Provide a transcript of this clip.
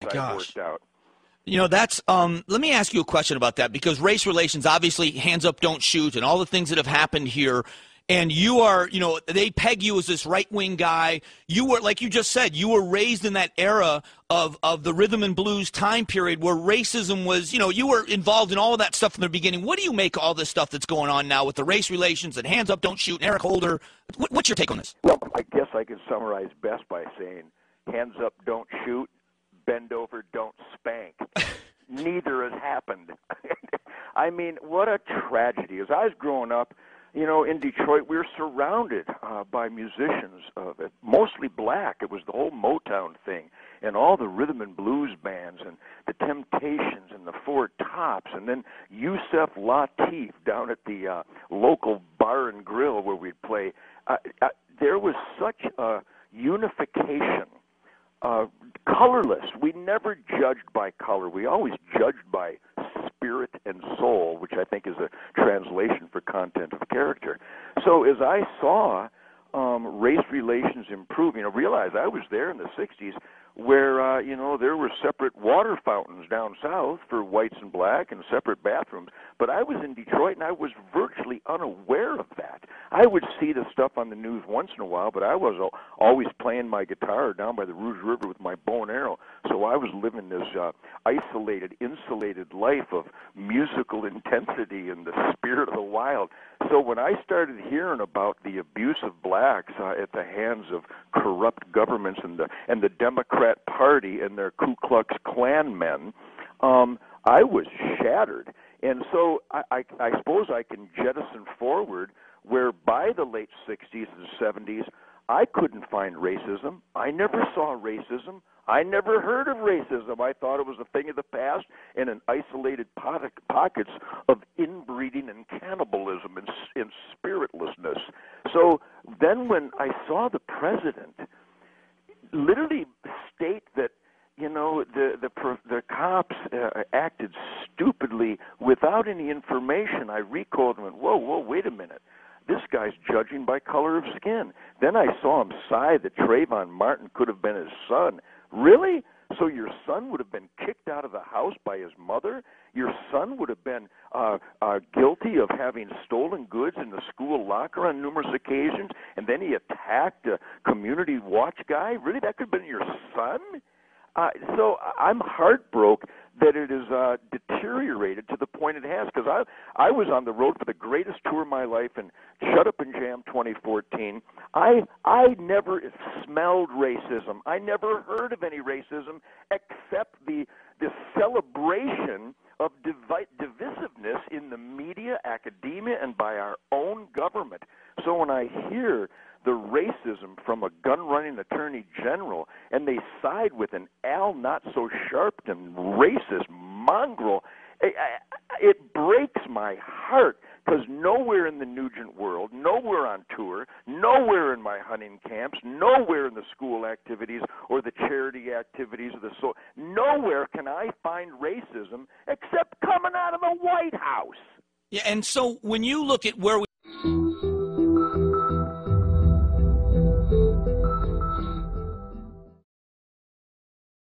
I've Gosh. worked out. You know, that's let me ask you a question about that, because race relations, obviously, hands up, don't shoot, and all the things that have happened here. And you are, you know, they peg you as this right-wing guy. You were, like you just said, you were raised in that era of the rhythm and blues time period where racism was, you know, you were involved in all of that stuff from the beginning. What do you make of all this stuff that's going on now with the race relations and hands up, don't shoot, and Eric Holder? What's your take on this? Well, I guess I could summarize best by saying, hands up, don't shoot, bend over, don't spank. Neither has happened. I mean, what a tragedy. As I was growing up, you know, in Detroit, we were surrounded by musicians, mostly black. It was the whole Motown thing, and all the rhythm and blues bands, and the Temptations, and the Four Tops, and then Yusef Lateef down at the local bar and grill where we'd play. There was such a unification. Colorless. We never judged by color. We always judged by spirit and soul, which I think is a translation for content of character. So as I saw race relations improve, you know, realize I was there in the 60s where, you know, there were separate water fountains down south for whites and black and separate bathrooms. But I was in Detroit, and I was virtually unaware of that. I would see the stuff on the news once in a while, but I was always playing my guitar down by the Rouge River with my bow and arrow. So I was living this isolated, insulated life of musical intensity and the spirit of the wild. So when I started hearing about the abuse of blacks at the hands of corrupt governments and the Democrat Party and their Ku Klux Klan men, I was shattered. And so I suppose I can jettison forward where by the late 60s and 70s, I couldn't find racism. I never saw racism. I never heard of racism. I thought it was a thing of the past and in isolated pockets of inbreeding and cannibalism and spiritlessness. So then when I saw the president literally state that, you know, the cops acted stupidly without any information, I recoiled and went, whoa, wait a minute. This guy's judging by color of skin. Then I saw him sigh that Trayvon Martin could have been his son. Really? So your son would have been kicked out of the house by his mother? Your son would have been guilty of having stolen goods in the school locker on numerous occasions, and then he attacked a community watch guy? Really? That could have been your son? So I'm heartbroken that it has deteriorated to the point it has, because I was on the road for the greatest tour of my life and Shut Up and Jam 2014. I never smelled racism. I never heard of any racism except the celebration of divisiveness in the media, academia, and by our own government. So when I hear the racism from a gun-running attorney general, and they side with an not-so-Sharpton racist mongrel, it breaks my heart, because nowhere in the Nugent world, nowhere on tour, nowhere in my hunting camps, nowhere in the school activities or the charity activities of nowhere can I find racism except coming out of the White House. Yeah, and so when you look at where